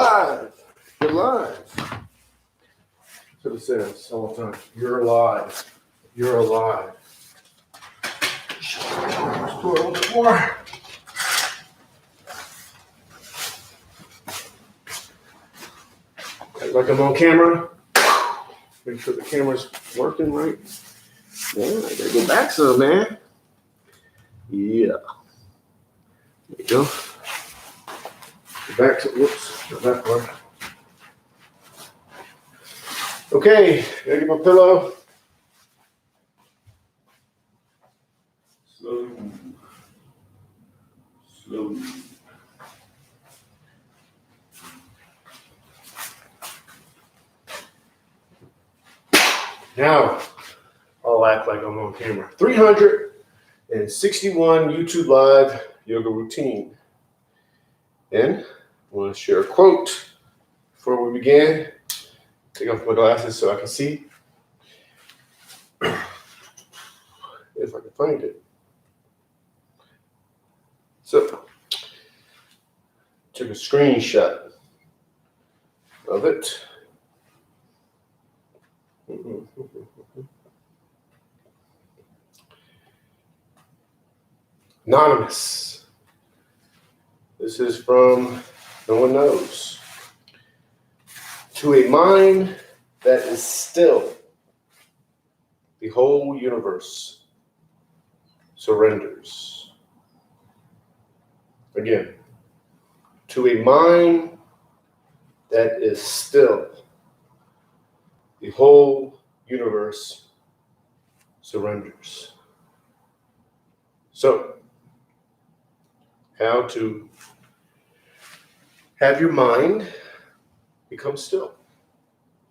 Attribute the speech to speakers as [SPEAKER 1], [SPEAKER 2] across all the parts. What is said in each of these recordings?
[SPEAKER 1] live. You're live. That's what it says all the time. You're alive. You're alive. Let's pour a little bit more. Like I'm on camera. Make sure the camera's working right. Yeah, I gotta go back some, man. Yeah. There you go. Go back to, whoops, not that part. Okay, gotta get my pillow. Slow. Slow. Now, I'll act like I'm on camera. 361 YouTube Live yoga routine. And I want to share a quote before we begin. Take off my glasses so I can see. If I can find it. So, took a screenshot of it. Anonymous. This is from No One Knows. To a mind that is still, the whole universe surrenders. Again, to a mind that is still, the whole universe surrenders. So, how to have your mind become still?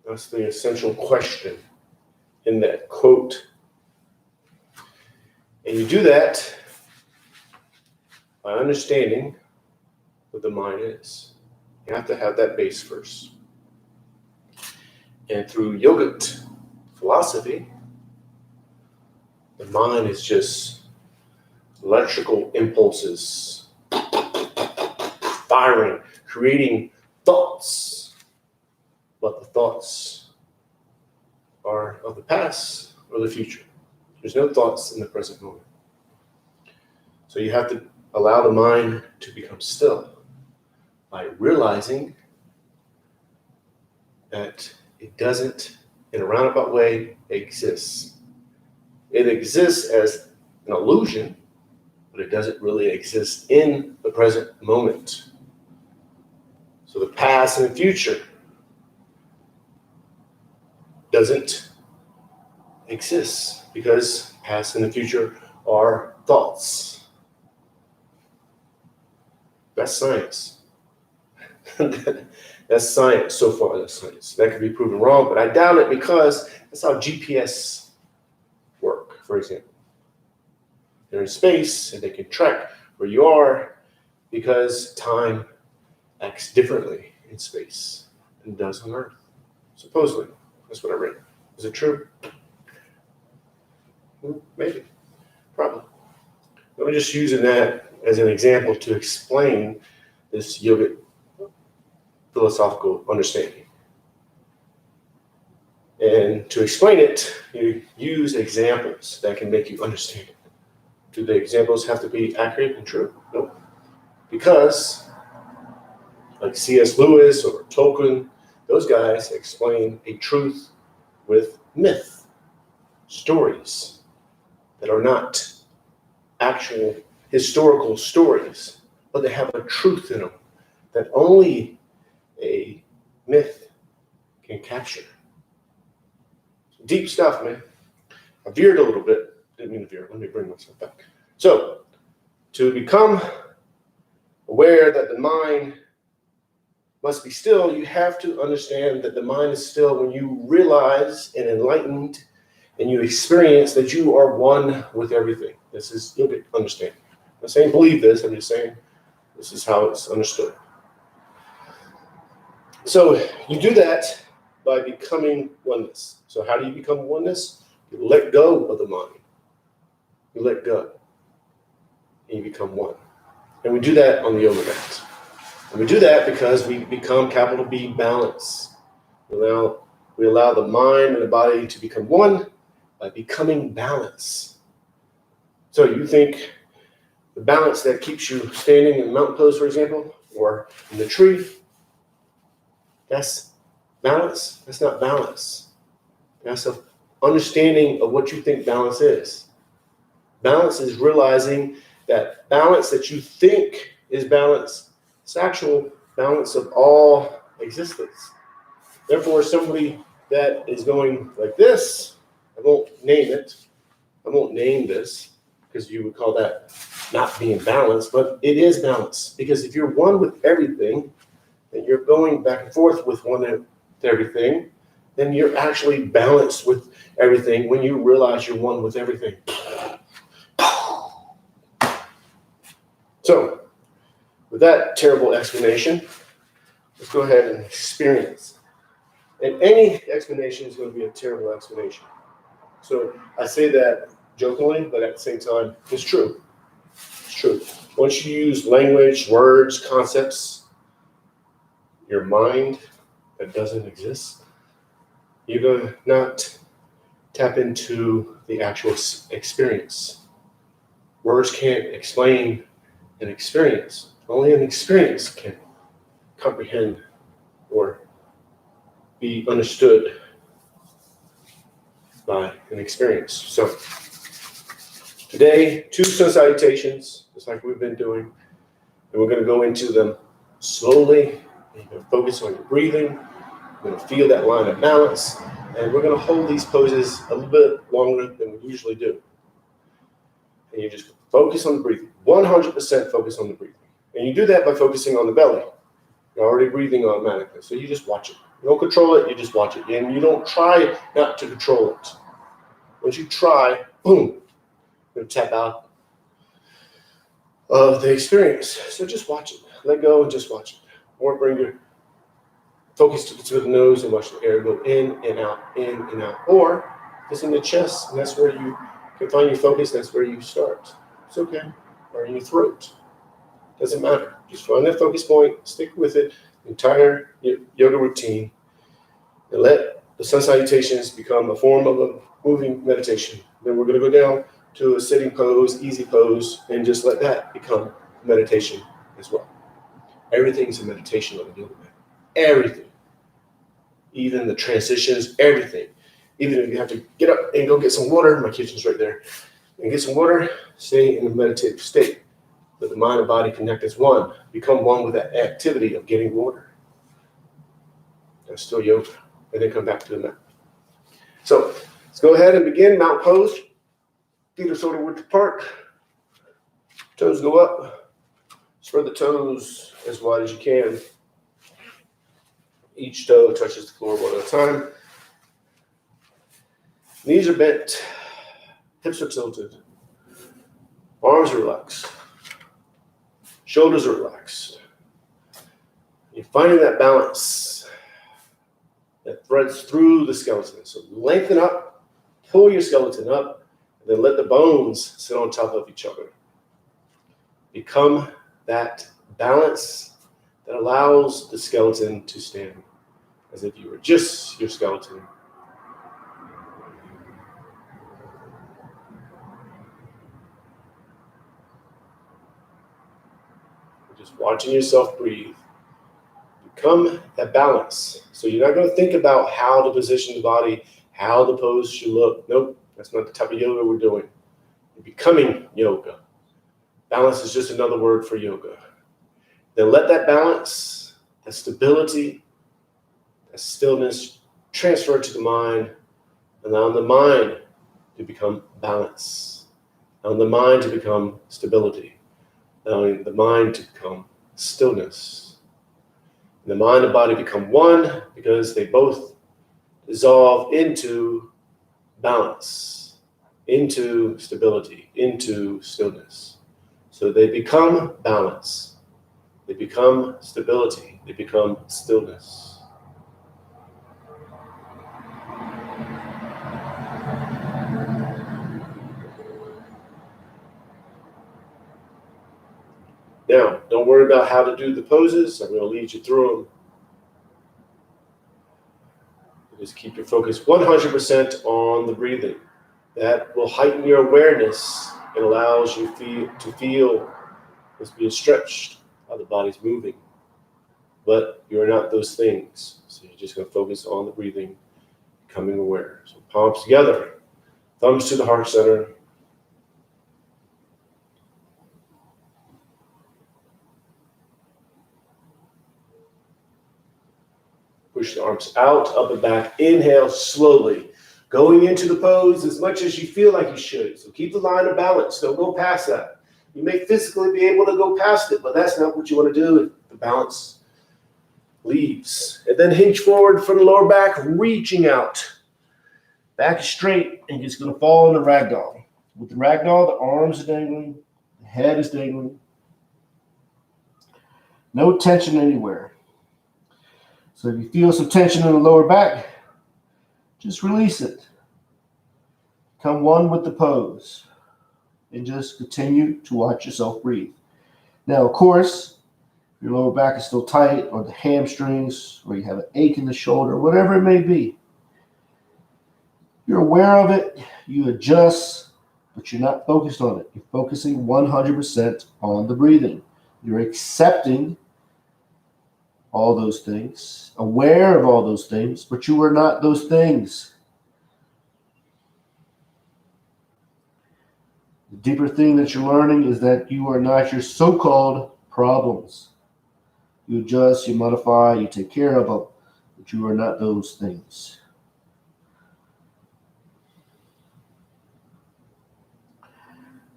[SPEAKER 1] That's the essential question in that quote. And you do that by understanding what the mind is. You have to have that base first. And through yogic philosophy, the mind is just electrical impulses, firing, creating thoughts. But the thoughts are of the past or the future. There's no thoughts in the present moment. So you have to allow the mind to become still by realizing that it doesn't, in a roundabout way, exist. It exists as an illusion, but it doesn't really exist in the present moment. So the past and the future doesn't exist because past and the future are thoughts. That's science. That's science so far. That's science. That could be proven wrong, but I doubt it because that's how GPS work, for example. They're in space and they can track where you are because time acts differently in space than it does on Earth. Supposedly. That's what I read. Is it true? Maybe. Probably. I'm just using that as an example to explain this yogic philosophical understanding. And to explain it, you use examples that can make you understand it. Do the examples have to be accurate and true? No. Because, like C.S. Lewis or Tolkien, those guys explain a truth with myth, stories that are not actual historical stories, but they have a truth in them that only a myth can capture. Deep stuff, man. I veered a little bit. Didn't mean to veer. Let me bring myself back. So, to become aware that the mind must be still, you have to understand that the mind is still when you realize and enlightened and you experience that you are one with everything. This is yogic understanding. I'm not saying believe this, I'm just saying this is how it's understood. So you do that by becoming oneness. So how do you become oneness? You let go of the mind. You let go. And you become one. And we do that on the yoga mat. And we do that because we become capital B balance. We allow the mind and the body to become one by becoming balance. So you think the balance that keeps you standing in the mountain pose, for example, or in the tree, that's balance? That's not balance. That's an understanding of what you think balance is. Balance is realizing that balance that you think is balance is actual balance of all existence. Therefore, somebody that is going like this, I won't name it. I won't name this because you would call that not being balanced, but it is balance. Because if you're one with everything, and you're going back and forth with one with everything, then you're actually balanced with everything when you realize you're one with everything. So, with that terrible explanation, let's go ahead and experience. And any explanation is going to be a terrible explanation. So I say that jokingly, but at the same time, it's true. It's true. Once you use language, words, concepts, your mind that doesn't exist, you're going to not tap into the actual experience. Words can't explain an experience. Only an experience can comprehend or be understood by an experience. So today, 2 sun salutations, just like we've been doing, and we're going to go into them slowly. You're going to focus on your breathing. You're going to feel that line of balance, and we're going to hold these poses a little bit longer than we usually do. And you just focus on the breathing, 100% focus on the breathing. And you do that by focusing on the belly. You're already breathing automatically, so you just watch it. You don't control it, you just watch it. And you don't try not to control it. Once you try, boom, you're going to tap out of the experience. So just watch it. Let go and just watch it. Or bring your focus to the nose and watch the air go in and out, in and out. Or just in the chest, and that's where you can find your focus. That's where you start. It's okay. Or in your throat. Doesn't matter. Just find that focus point, stick with it, the entire yoga routine, and let the sun salutations become a form of a moving meditation. Then we're going to go down to a sitting pose, easy pose, and just let that become meditation as well. Everything's a meditation on the yoga mat. Everything. Even the transitions, everything. Even if you have to get up and go get some water, my kitchen's right there, and get some water, stay in a meditative state. Let the mind and body connect as one. Become one with that activity of getting water. That's still yoga. And then come back to the mat. So let's go ahead and begin mountain pose. Feet are sort of width apart. Toes go up. Spread the toes as wide as you can. Each toe touches the floor one at a time. Knees are bent. Hips are tilted. Arms are relaxed. Shoulders are relaxed. You're finding that balance that threads through the skeleton. So lengthen up, pull your skeleton up, and then let the bones sit on top of each other. Become that balance that allows the skeleton to stand as if you were just your skeleton. Just watching yourself breathe. Become that balance. So you're not going to think about how to position the body, how the pose should look. Nope, that's not the type of yoga we're doing. You're becoming yoga. Balance is just another word for yoga. Then let that balance, that stability, that stillness transfer to the mind, allowing the mind to become balance, allowing the mind to become stability, allowing the mind to become stillness. And the mind and body become one because they both dissolve into balance, into stability, into stillness. So they become balance, they become stability, they become stillness. Now, don't worry about how to do the poses. I'm going to lead you through them. Just keep your focus 100% on the breathing. That will heighten your awareness and allows you to feel what's being stretched, how the body's moving. But you're not those things. So you're just going to focus on the breathing, becoming aware. So palms together, thumbs to the heart center. Push the arms out, up and back. Inhale slowly. Going into the pose as much as you feel like you should. So keep the line of balance. Don't go past that. You may physically be able to go past it, but that's not what you want to do if the balance leaves. And then hinge forward from the lower back, reaching out. Back is straight, and you're just going to fall in the ragdoll. With the ragdoll, the arms are dangling, the head is dangling. No tension anywhere. So if you feel some tension in the lower back, just release it. Come one with the pose. And just continue to watch yourself breathe. Now, of course, if your lower back is still tight, or the hamstrings, or you have an ache in the shoulder, whatever it may be, you're aware of it, you adjust, but you're not focused on it. You're focusing 100% on the breathing. You're accepting all those things, aware of all those things, but you are not those things. The deeper thing that you're learning is that you are not your so-called problems. You adjust, you modify, you take care of them, but you are not those things.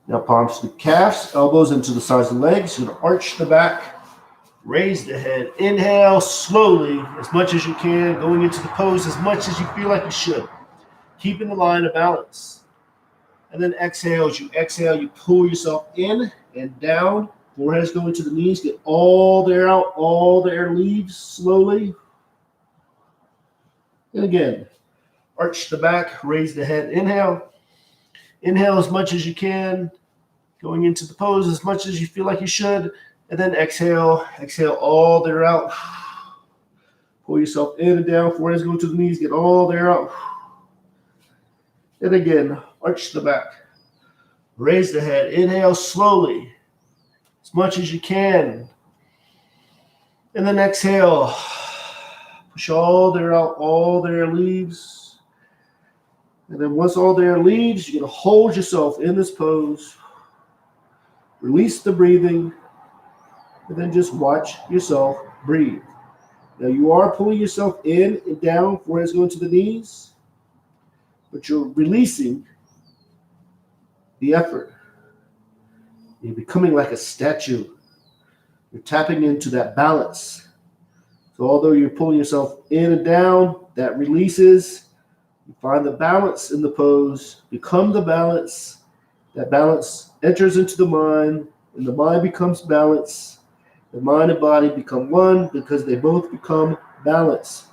[SPEAKER 1] Now palms to the calves, elbows into the sides of the legs. You're going to arch the back. Raise the head. Inhale slowly, as much as you can, going into the pose as much as you feel like you should. Keeping the line of balance. And then exhale. As you exhale, you pull yourself in and down. Forehead's going to the knees. Get all the air out. All the air leaves slowly. And again, arch the back. Raise the head. Inhale. Inhale as much as you can. Going into the pose as much as you feel like you should. And then exhale. Exhale all the air out. Pull yourself in and down. Forehead's going to the knees. Get all the air out. And again, arch the back. Raise the head. Inhale slowly. As much as you can. And then exhale. Push all the air out. All the air leaves. And then once all the air leaves, you're going to hold yourself in this pose. Release the breathing. And then just watch yourself breathe. Now you are pulling yourself in and down, forehead's going to the knees, but you're releasing the effort. You're becoming like a statue. You're tapping into that balance. So although you're pulling yourself in and down, that releases. You find the balance in the pose, become the balance. That balance enters into the mind, and the mind becomes balance. The mind and body become one because they both become balanced.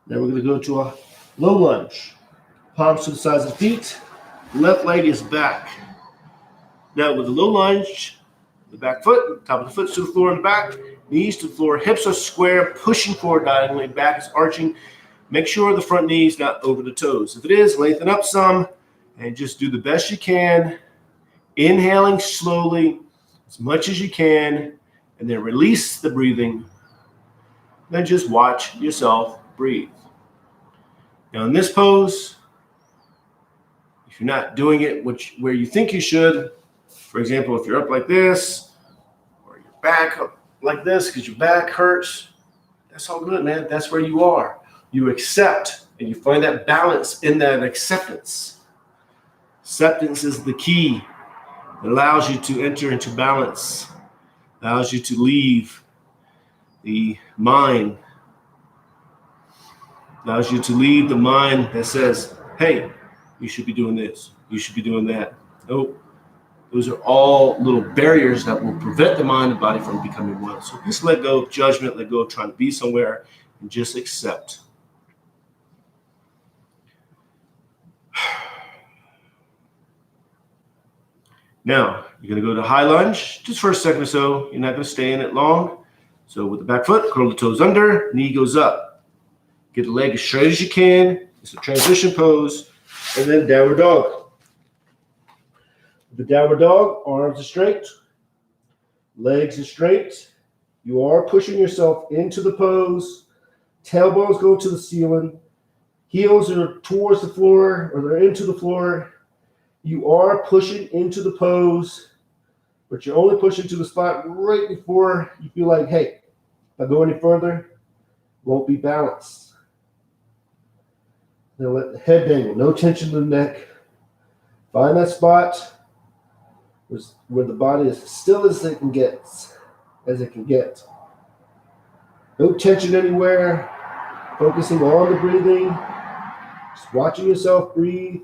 [SPEAKER 1] Now we're going to go to a low lunge. Palms to the sides of the feet. Left leg is back. Now with the low lunge, the back foot, top of the foot to the floor in the back, knees to the floor, hips are square, pushing forward diagonally, back is arching. Make sure the front knee is not over the toes. If it is, lengthen up some and just do the best you can. Inhaling slowly, as much as you can, and then release the breathing. Then just watch yourself breathe. Now in this pose, if you're not doing it where you think you should, for example, if you're up like this, or your back up like this because your back hurts, that's all good, man. That's where you are. You accept, and you find that balance in that acceptance. Acceptance is the key. It allows you to enter into balance, allows you to leave the mind, allows you to leave the mind that says, hey, you should be doing this, you should be doing that. Nope. Those are all little barriers that will prevent the mind and body from becoming one. So just let go of judgment, let go of trying to be somewhere, and just accept. Now, you're going to go to high lunge just for a second or so. You're not going to stay in it long. So with the back foot, curl the toes under, knee goes up. Get the leg as straight as you can. It's a transition pose. And then downward dog. The downward dog, arms are straight, legs are straight. You are pushing yourself into the pose. Tailbones go to the ceiling. Heels are towards the floor, or they're into the floor. You are pushing into the pose, but you're only pushing to the spot right before you feel like, hey, if I go any further, won't be balanced. Then let the head dangle, no tension in the neck. Find that spot where the body is still as it can get. No tension anywhere. Focusing on the breathing. Just watching yourself breathe.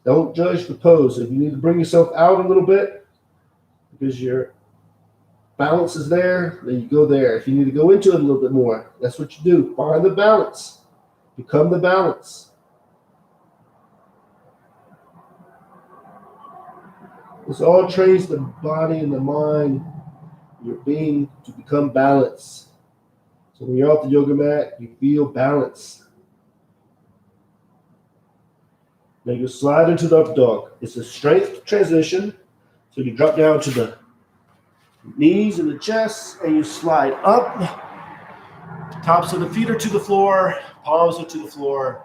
[SPEAKER 1] Don't judge the pose. If you need to bring yourself out a little bit because your balance is there, then you go there. If you need to go into it a little bit more, that's what you do. Find the balance. Become the balance. This all trains the body and the mind, your being, to become balanced. So when you're off the yoga mat, you feel balance. Now you slide into the up dog. It's a strength transition. So you drop down to the knees and the chest, and you slide up. Tops of the feet are to the floor, palms are to the floor.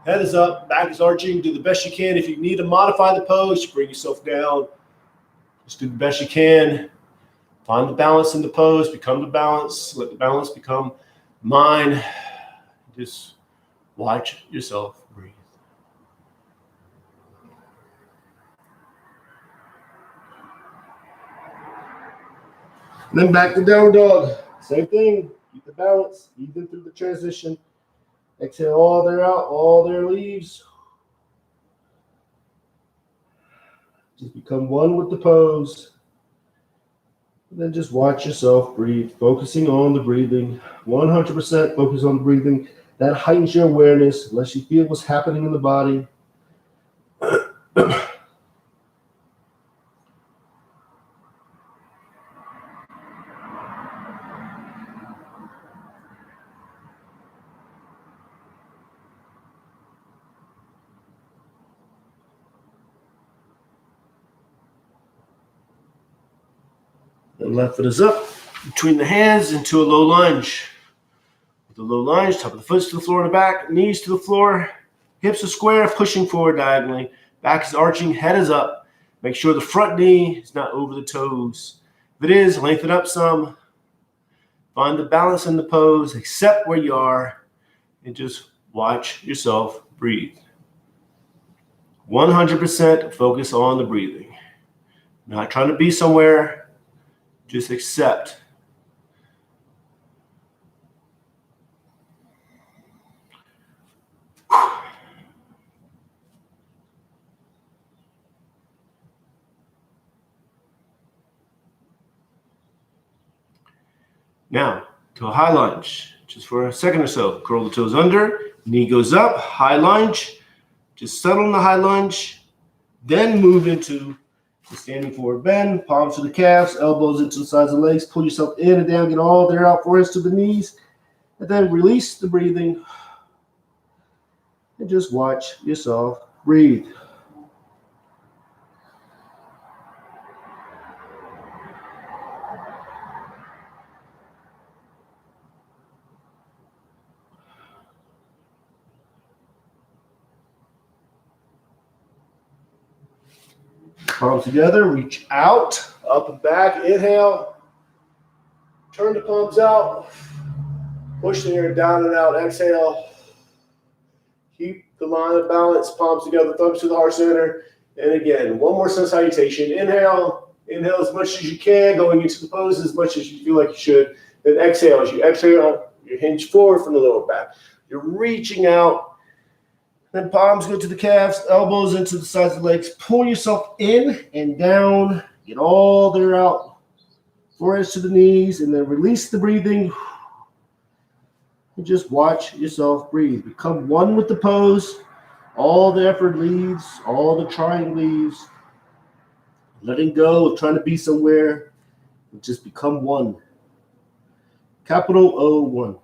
[SPEAKER 1] Head is up, back is arching. Do the best you can. If you need to modify the pose, you bring yourself down. Just do the best you can. Find the balance in the pose. Become the balance. Let the balance become mine. Just watch yourself breathe. And then back to down dog. Same thing. Keep the balance, even through the transition. Exhale all their out, all their leaves. Just become one with the pose. And then just watch yourself breathe, focusing on the breathing. 100% focus on the breathing. That heightens your awareness, lets you feel what's happening in the body. The left foot is up between the hands into a low lunge. With the low lunge, top of the foot to the floor and the back, knees to the floor, hips are square, pushing forward diagonally. Back is arching, head is up. Make sure the front knee is not over the toes. If it is, lengthen up some. Find the balance in the pose, accept where you are, and just watch yourself breathe. 100% focus on the breathing. Not trying to be somewhere. Just accept. Now, to a high lunge. Just for a second or so. Curl the toes under. Knee goes up. High lunge. Just settle in the high lunge. Then move into the standing forward bend, palms to the calves, elbows into the sides of the legs. Pull yourself in and down, get all there out, foreheads to the knees. And then release the breathing. And just watch yourself breathe. Palms together, reach out, up and back, inhale. Turn the palms out. Push the air down and out, exhale. Keep the line of balance, palms together, thumbs to the heart center. And again, one more sun salutation. Inhale as much as you can, going into the pose as much as you feel like you should. Then exhale. As you exhale, you hinge forward from the lower back. You're reaching out. Then palms go to the calves, elbows into the sides of the legs. Pull yourself in and down. Get all there out. Foreheads to the knees, and then release the breathing. And just watch yourself breathe. Become one with the pose. All the effort leaves, all the trying leaves. Letting go of trying to be somewhere and just become one. Capital O1.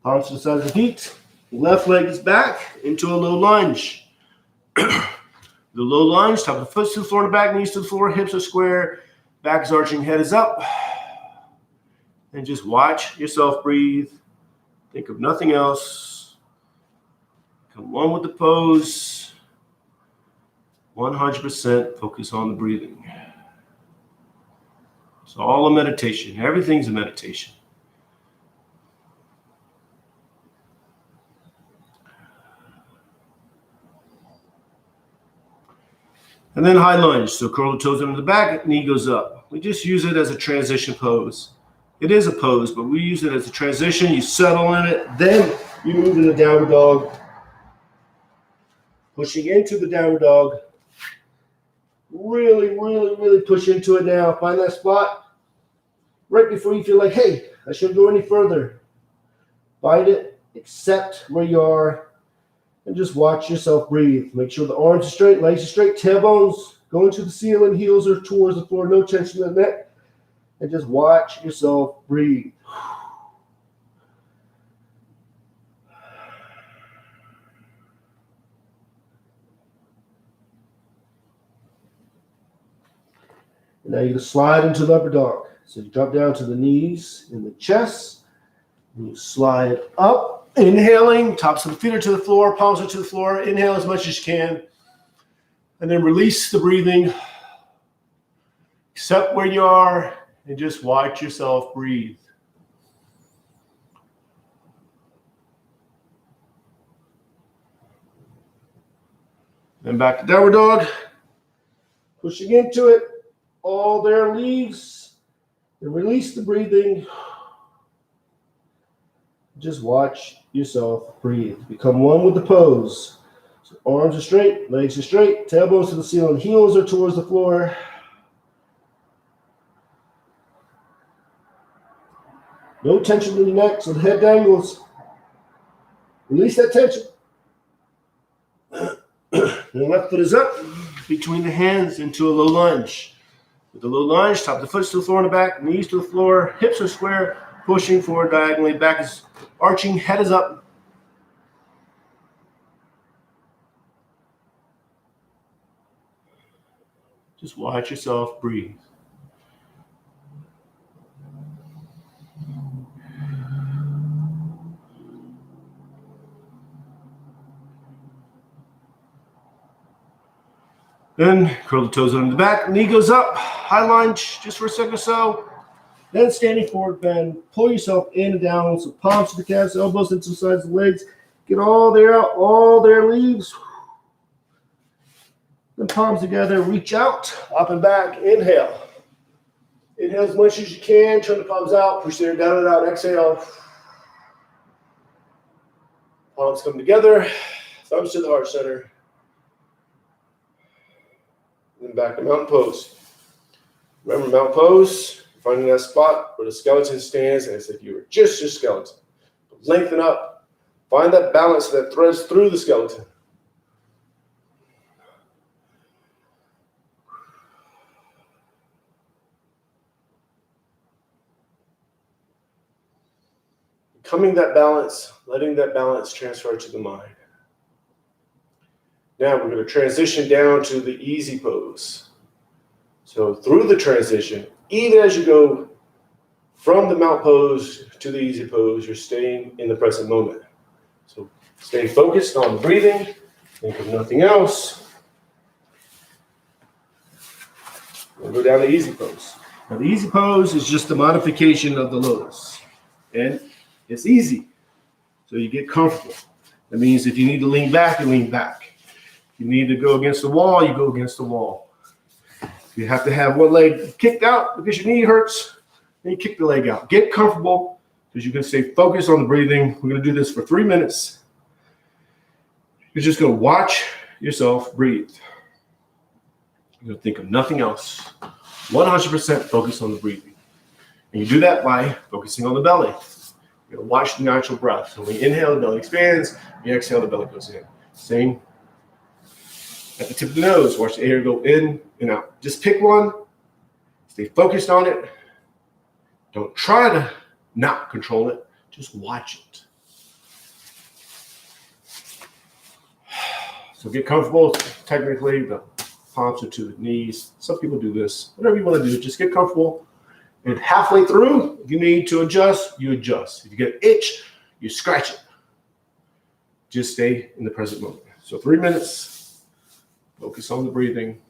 [SPEAKER 1] Palms to the sides of the feet. Left leg is back into a low lunge. The low lunge, top of the foot to the floor, and the back, knees to the floor, hips are square, back is arching, head is up. And just watch yourself breathe. Think of nothing else. Come one with the pose. 100% focus on the breathing. It's all a meditation. Everything's a meditation. And then high lunge. So curl the toes under the back, knee goes up. We just use it as a transition pose. It is a pose, but we use it as a transition. You settle in it, then you move into downward dog. Pushing into the downward dog. Really, really, really push into it now. Find that spot right before you feel like, hey, I shouldn't go any further. Find it, accept where you are, and just watch yourself breathe. Make sure the arms are straight, legs are straight, tailbones going to the ceiling, heels are towards the floor, no tension in the neck. And just watch yourself breathe. And now you can slide into the upper dog. So you drop down to the knees in the chest. And you slide up. Inhaling, tops of the feet are to the floor, palms are to the floor. Inhale as much as you can. And then release the breathing. Accept where you are and just watch yourself breathe. Then back to downward dog. Pushing into it. All there leaves. And release the breathing. Just watch yourself breathe. Become one with the pose. So arms are straight, legs are straight, tailbones to the ceiling, heels are towards the floor. No tension in the neck, so the head dangles. Release that tension. The left foot is up between the hands into a low lunge. With the low lunge, top of the foot to the floor and the back, knees to the floor, hips are square, pushing forward diagonally, back is arching, head is up. Just watch yourself breathe. Then curl the toes under the back, knee goes up, high lunge just for a second or so. Then standing forward bend, pull yourself in and down, so palms to the calves, elbows into the sides of the legs. Get all there out, all there leaves. Then palms together, reach out, up and back, inhale. Inhale as much as you can, turn the palms out, push the air down and out, exhale. Palms come together, thumbs to the heart center. And then back to mountain pose. Remember mountain pose, finding that spot where the skeleton stands as if you were just your skeleton. Lengthen up, find that balance that threads through the skeleton. Becoming that balance, letting that balance transfer to the mind. Now we're going to transition down to the easy pose. So through the transition, even as you go from the mountain pose to the easy pose, you're staying in the present moment. So stay focused on the breathing, think of nothing else. We'll go down to easy pose. Now the easy pose is just a modification of the lotus. And it's easy, so you get comfortable. That means if you need to lean back, you lean back. If you need to go against the wall, you go against the wall. If you have to have one leg kicked out because your knee hurts, then you kick the leg out. Get comfortable because you can stay focused on the breathing. We're going to do this for 3 minutes. You're just going to watch yourself breathe. You're going to think of nothing else. 100% focus on the breathing. And you do that by focusing on the belly. You're going to watch the natural breath. So when you inhale, the belly expands. When you exhale, the belly goes in. Same at the tip of the nose. Watch the air go in and out. Just pick one. Stay focused on it. Don't try to not control it. Just watch it. So get comfortable. Technically, the palms are to the knees. Some people do this. Whatever you want to do, just get comfortable. And halfway through, if you need to adjust, you adjust. If you get an itch, you scratch it. Just stay in the present moment. So 3 minutes. Focus on the breathing.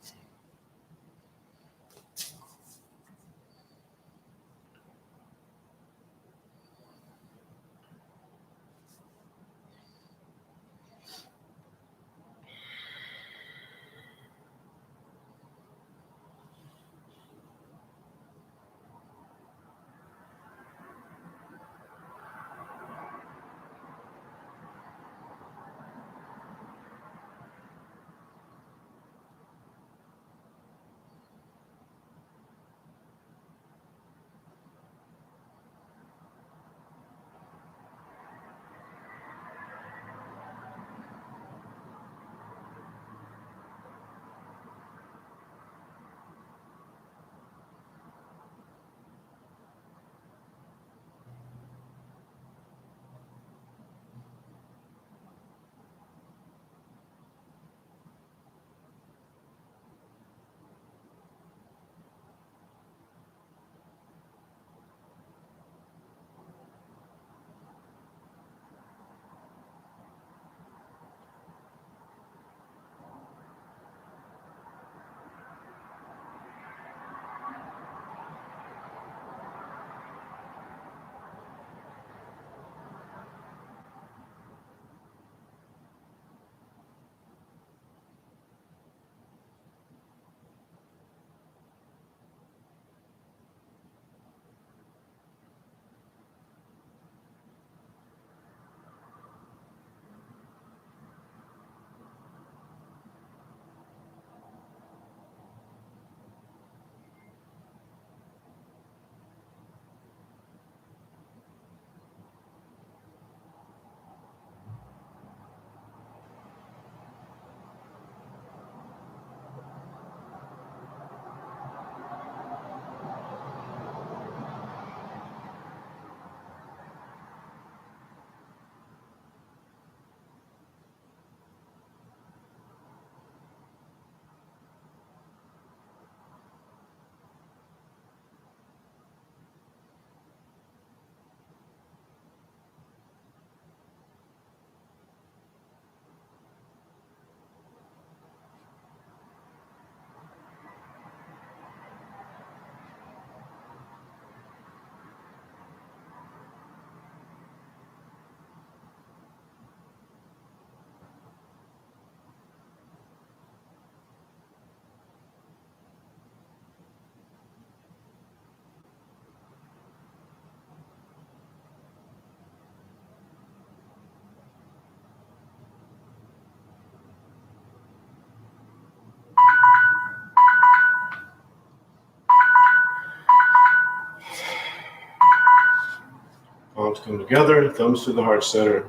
[SPEAKER 1] Palms come together, thumbs to the heart center.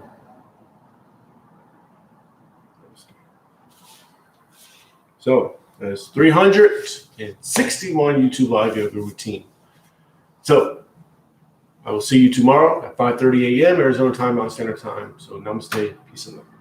[SPEAKER 1] So that's 361 YouTube Live Yoga routine. So I will see you tomorrow at 5:30 a.m. Arizona time, Mountain Standard Time. So namaste, peace and love.